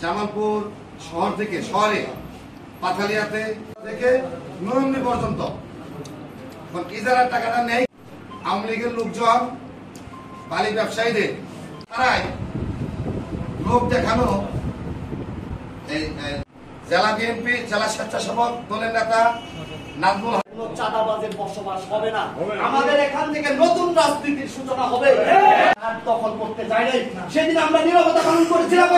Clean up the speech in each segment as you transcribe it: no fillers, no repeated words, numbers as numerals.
জামালপুর শহর থেকে শহরে পাথালিয়াতে থেকে নরমনি পর্যন্ত ইজারার টাকাটা নেই আওয়ামী লীগের লোকজন, বালি ব্যবসায়ীদের, তারাই লোক দেখানো জেলা বিএনপি জেলা স্বেচ্ছাসেবক দলের নেতা নাজমুল চাঁদাবাজের বসবাস হবে না। আমাদের এখান থেকে নতুন রাজনীতির সূচনা হবে। দখল করতে যাই নাই, সেদিন আমরা নীরবতা পালন করেছিলাম।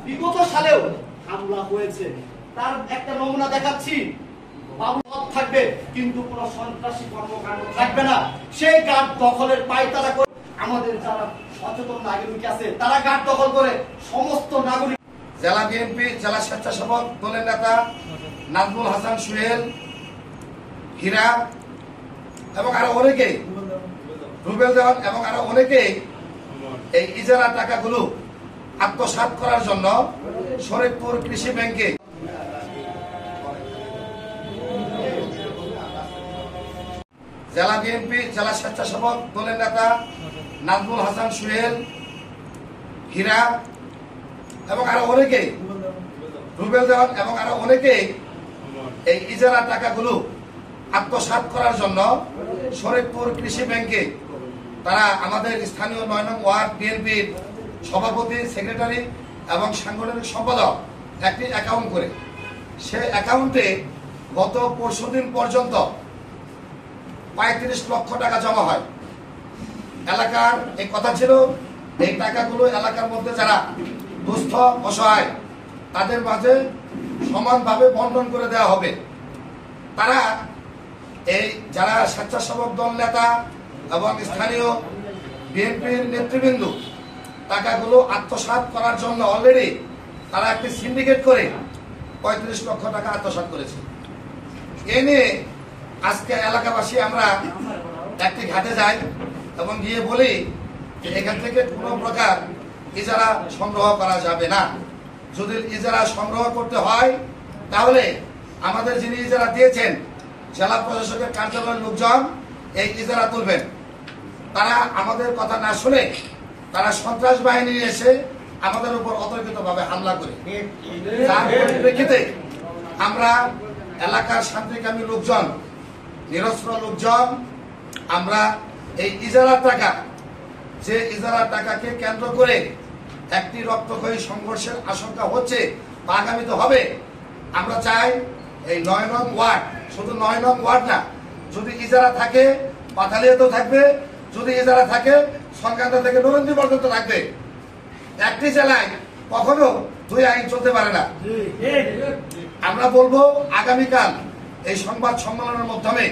বিগত সালেও হামলা হয়েছে, তার একটা নমুনা দেখাচ্ছি। থাকবে কিন্তু কোন সন্ত্রাসী কর্মকাণ্ড থাকবে না। সেই গাঢ় দখলের পায়তারা করে আমাদের যারা সচেতন নাগরিক আছে তারা গাঢ় দখল করে সমস্ত নাগরিক। জেলা বিএনপি জেলা স্বেচ্ছাসেবক দলের নেতা নাজমুল হাসান সুহেল, হীরা এবং আরো অনেকেই, রুবেল দেওয়ান এবং আরো অনেকেই এই ইজারা টাকাগুলো আত্মসাৎ করার জন্য শরীয়তপুর কৃষি ব্যাংকে জেলা বিএনপি জেলা স্বেচ্ছাসেবক দলের নেতা নাজমুল হাসান সুহেল, হীরা এবং আরো অনেকেই, রুবেল দেওয়ান এবং আরো অনেকেই এই ইজারা টাকাগুলো আত্মসাৎ করার জন্য শরীয়তপুর কৃষি ব্যাংকে তারা আমাদের স্থানীয় ৯ নং ওয়ার্ড বিএনপির সভাপতি, সেক্রেটারি এবং সাংগঠনিক সম্পাদক একটি অ্যাকাউন্ট করে, সে অ্যাকাউন্টে গত পরশুদিন পর্যন্ত ৩৫ লক্ষ টাকা জমা হয়। এলাকার এই কথা ছিল এই টাকাগুলো এলাকার মধ্যে যারা দুস্থ অসহায় তাদের মাঝে সমানভাবে বন্টন করে দেওয়া হবে। তারা এই যারা স্বেচ্ছাসেবক দল নেতা এবং স্থানীয় বিএনপির নেতৃবৃন্দ টাকাগুলো আত্মসাৎ করার জন্য অলরেডি তারা একটি সিন্ডিকেট করে ৩৫ লক্ষ টাকা আত্মসাৎ করেছে। এ নিয়ে আজকে এলাকাবাসী আমরা একটি ঘাটে যাই এবং গিয়ে বলি যে এখান থেকে কোনো প্রকার ইজারা সংগ্রহ করা যাবে না। যদি ইজারা সংগ্রহ করতে হয় তাহলে আমাদের যিনি ইজারা দিয়েছেন জেলা প্রশাসকের কার্যালয়ের লোকজন এই ইজারা তুলবেন। তারা আমাদের কথা না শুনে তারা সন্ত্রাস বাহিনী এসে আমাদের উপর অতর্কিতভাবে হামলা করে, তার পরিপ্রেক্ষিতে আমরা এলাকার শান্তিকামী লোকজন, নিরস্ত্র লোকজন, আমরা এই ইজারার টাকা, যে ইজারার টাকাকে কেন্দ্র করে একটি রক্তক্ষয়ী সংঘর্ষের আশঙ্কা হচ্ছে বা আগামীতে হবে, আমরা চাই এই ৯ নং ওয়ার্ড, শুধু ৯ নং ওয়ার্ড না, যদি ইজারা থাকে পাথালিয়াতেও থাকবে, যদি ইজারা থাকে সংক্রান্ত থেকে নরন্দি পর্যন্ত থাকবে। একটি জেলায় কখনো দুই আইন চলতে পারে না। আমরা বলবো আগামীকাল এই সংবাদ সম্মেলনের মাধ্যমে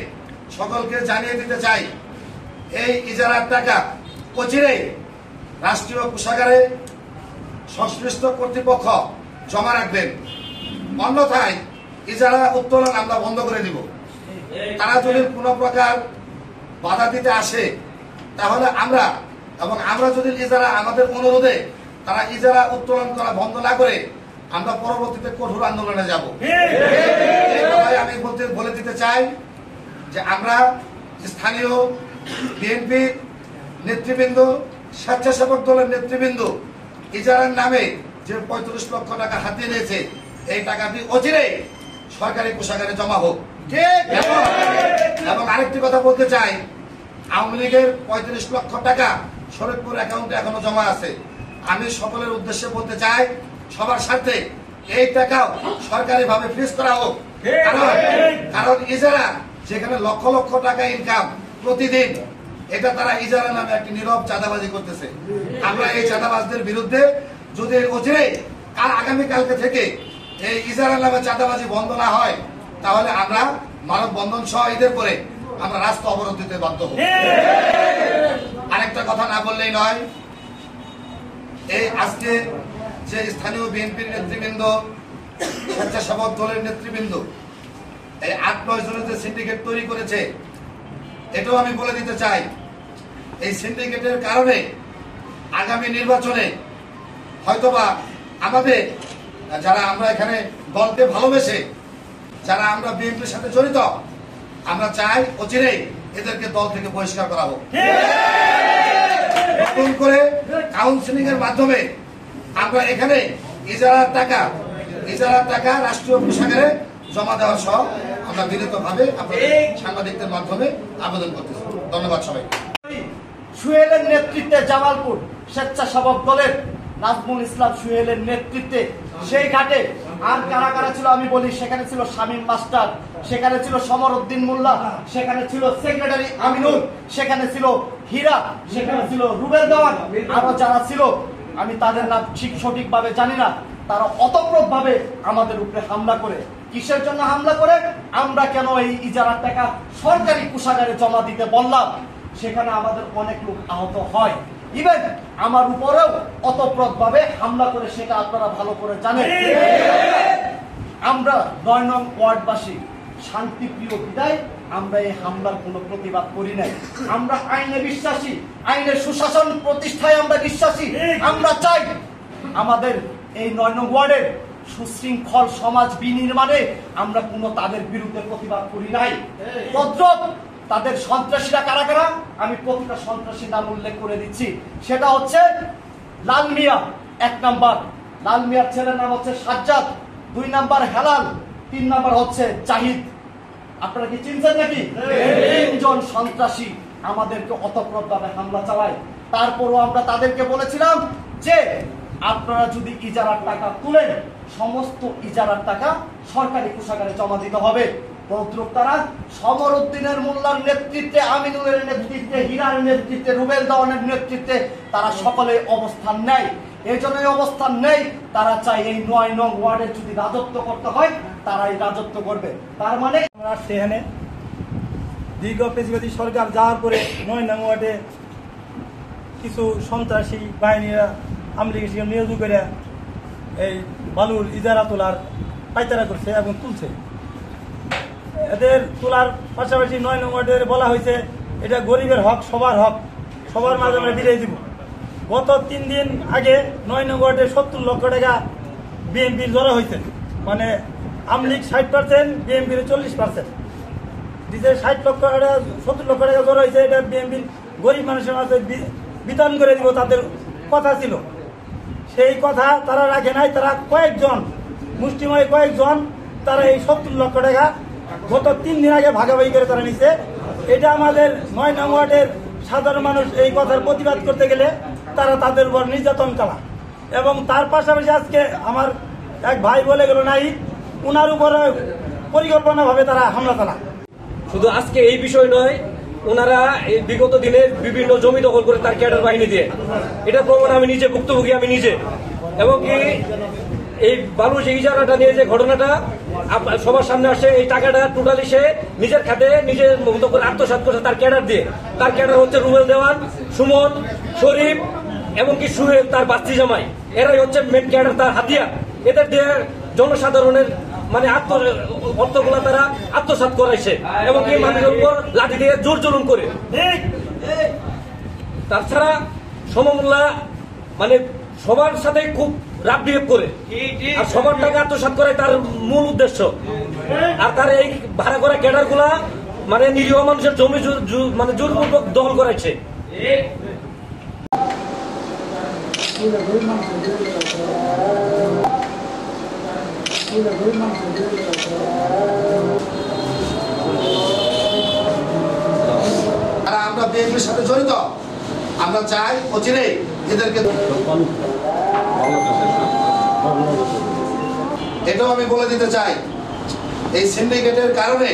সকলকে জানিয়ে দিতে চাই, এই ইজারার টাকা অচিরেই রাষ্ট্রীয় কোষাগারে সংশ্লিষ্ট কর্তৃপক্ষ জমা রাখবেন, অন্যথায় ইজারা উত্তোলন আমরা বন্ধ করে দিব। তারা যদি কোনো প্রকার বাধা দিতে আসে তাহলে আমরা যদি ইজারা আমাদের অনুরোধে তারা ইজারা উত্তোলন করা বন্ধ না করে আমরা পরবর্তীতে কঠোর আন্দোলনে যাব। এই কথাই আমি বলে দিতে চাই যে আমরা স্থানীয় বিএনপি নেতৃবৃন্দ, স্বেচ্ছাসেবক দলের নেতৃবৃন্দ ইজারার নামে যে ৩৫ লক্ষ টাকা হাতিয়ে নিয়েছে এই টাকাটি অচিরেই সরকারি কোষাগারে জমা হোক। এবং আরেকটি কথা বলতে চাই, আওয়ামী লীগের ৩৫ লক্ষ টাকা শরীয়তপুর অ্যাকাউন্টে এখনো জমা আছে। আমি সকলের উদ্দেশ্যে বলতে চাই, সবার স্বার্থে এই টাকাও সরকারিভাবে ফ্রিজ করা হোক। কারণ ইজারা যেখানে লক্ষ লক্ষ টাকা ইনকাম প্রতিদিন, এটা তারা ইজারা নামে একটি নীরব চাঁদাবাজি করতেছে। আমরা এই চাঁদাবাজদের বিরুদ্ধে যদি অচিরেই আগামীকালকে থেকে এই ইজারা নামে চাঁদাবাজি বন্ধ না হয় তাহলে আমরা মানববন্ধন সহ ঈদের পরে আমরা রাস্তা অবরোধ দিতে বাধ্য হব। আরেকটা কথা না বললেই নয়, এই আজকে যে স্থানীয় বিএনপির নেতৃবৃন্দ, স্বেচ্ছাসেবক দলের নেতৃবৃন্দ এই ৮-৯ জনের যে সিন্ডিকেট তৈরি করেছে, এটাও আমি বলে দিতে চাই, এই সিন্ডিকেটের কারণে আগামী নির্বাচনে হয়তোবা আমাদের যারা আমরা এখানে দলকে ভালোবেসে যারা আমরা বিএনপির সাথে জড়িত, আমরা চাই অচিরেই এদেরকে দল থেকে বহিষ্কার করা হোক। কাউন্সিলিং এর মাধ্যমে আমরা এখানে ইজারার টাকা রাষ্ট্রীয় কোষাগারে জমা দেওয়া সহ আমরা বিনীতভাবে আপনাদের সাংবাদিকদের মাধ্যমে আবেদন করতেছি। ধন্যবাদ সবাইকে। সুহেলের নেতৃত্বে জামালপুর স্বেচ্ছাসেবক দলের নাজমুল ইসলাম সুহেলের নেতৃত্বে সেই ঘাটে আর কারা কারা ছিল আমি বলি। সেখানে ছিল শামীম মাস্টার, সেখানে ছিল সমর উদ্দিন মোল্লা, সেখানে ছিল সেক্রেটারি আমিনুল, সেখানে ছিল হীরা, সেখানে ছিল রুবেল দেওয়ান, আরো যারা ছিল আমি তাদের নাম সঠিকভাবে জানি না। তারা অতপ্রতভাবে আমাদের উপরে হামলা করে। কিসের জন্য হামলা করে? আমরা কেন এই ইজারার টাকা সরকারি কোষাগারে জমা দিতে বললাম, সেখানে আমাদের অনেক লোক আহত হয়। ইভেন আমার উপরেও অতপ্রতভাবে হামলা করে, সেটা আপনারা ভালো করে জানেন। আমরা 9 নং ওয়ার্ডবাসী শান্তিপ্রিয় বিদায় আমরা এই হামলার কোনো প্রতিবাদ করি নাই। আমরা আইনে বিশ্বাসী, আইনের সুশাসন প্রতিষ্ঠায় আমরা বিশ্বাসী। আমরা চাই আমাদের এই 9 নং ওয়ার্ডের সুশৃঙ্খল সমাজ বিনির্মাণে আমরা কোনো তাদের বিরুদ্ধে প্রতিবাদ করি নাই। তদ্রুপ তাদের সন্ত্রাসীরা কারা কারা আমি প্রতিটা সন্ত্রাসীর নাম উল্লেখ করে দিচ্ছি। সেটা হচ্ছে লাল মিয়া 1 নাম্বার, লাল মিয়ার ছেলের নাম হচ্ছে সাজ্জাদ, 2 নাম্বার হেলাল, 3 নাম্বার হচ্ছে জাহিদ। আপনারা কি চিনছেন নাকি? 3 জন সন্ত্রাসী আমাদেরকে অতপ্রতভাবে হামলা চালায়। তারপরও আমরা তাদেরকে বলেছিলাম যে আপনারা যদি ইজারার টাকা তুলেন, সমস্ত ইজারার টাকা সরকারি কোষাগারে জমা দিতে হবে। তদ্রুপ তারা সমর উদ্দিনের মোল্লার নেতৃত্বে, আমিনুলের নেতৃত্বে, হীরার নেতৃত্বে, রুবেল দেওয়ানের নেতৃত্বে তারা সকলে অবস্থান নেয়। এই জন্য অবস্থান নেই, তারা চাই এই 9 নং ওয়ার্ডে যদি রাজত্ব করতে হয় তারাই রাজত্ব করবে। তার মানে আমরা সেখানে দীর্ঘ পেশিবাদী সরকার যাওয়ার পরে 9 নং ওয়ার্ডে কিছু সন্ত্রাসী বাহিনীরা আমলিগ নিয়োগ করে এই বালুর ইজারা তোলার পাইতারা করছে এবং তুলছে। এদের তোলার পাশাপাশি 9 নং ওয়ার্ডে বলা হয়েছে এটা গরিবের হক, সবার হক, সবার মাঝে আমরা বিলিয়ে দিব। গত 3 দিন আগে 9 নং ওয়ার্ডে 70 লক্ষ টাকা বিএনপির জড়ো হয়েছে, মানে আমলিগ 60%, বিএনপির 40%। যে 60 লক্ষ টাকা 70 লক্ষ টাকা জড়ো হয়েছে, এটা বিএনপির গরিব মানুষের মাঝে বিতরণ করে দিব তাদের কথা ছিল। সেই কথা তারা রাখে নাই। তারা কয়েকজন মুষ্টিময় কয়েকজন তারা এই 70 লক্ষ টাকা গত 3 দিন আগে ভাগাভাগি করে তারা নিছে। এটা আমাদের 9 নং ওয়ার্ডের সাধারণ মানুষ এই কথার প্রতিবাদ করতে গেলে তারা তাদের উপর নির্যাতন চালায়। এবং তার পাশাপাশি আজকে আমার এক ভাই বলে গেল নাই, উনার উপরে পরিকল্পনাভাবে তারা হামলা চালায়। শুধু আজকে এই বিষয় নয়, ওনারা এই বিগত দিনে বিভিন্ন জমি দখল করে তার ক্যাডার বাহিনী দিয়ে, এটা প্রমাণ আমি নিজে ভুক্তভোগী, আমি নিজে। এবং কি এই বালু যে ইজারাটা নিয়ে যে ঘটনাটা সবার সামনে আসে, এই টাকাটা টোটালি সে নিজের খাতে নিজের মতো করে আত্মসাৎ করছে তার ক্যাডার দিয়ে। তার ক্যাডার হচ্ছে রুবেল দেওয়ান, সুমন, শরীফ এবং কি সুহেল তার বাচ্চি জামাই, এরাই হচ্ছে মেন ক্যাডার, তার হাতিয়ার। এদের দিয়ে জনসাধারণের মানে অর্থগুলা তারা আত্মসাৎ করাইছে এবং এই মানুষের উপর লাঠি দিয়ে জোর জুলুম করে। তাছাড়া সমমূল্যা মানে সবার সাথে খুব রাফ বিহেভ করে আর সবার টাকা আত্মসাৎ করে তার মূল উদ্দেশ্য। আর তার এই ভাড়া করা ক্যাডার গুলা মানে নিরীহ মানুষের জমি মানে জোরপূর্বক দখল করাইছে। আমরা বিএনপির সাথে জড়িত, আমরা চাই অচিরেই এদেরকে। এটাও আমি বলে দিতে চাই, এই সিন্ডিকেটের কারণে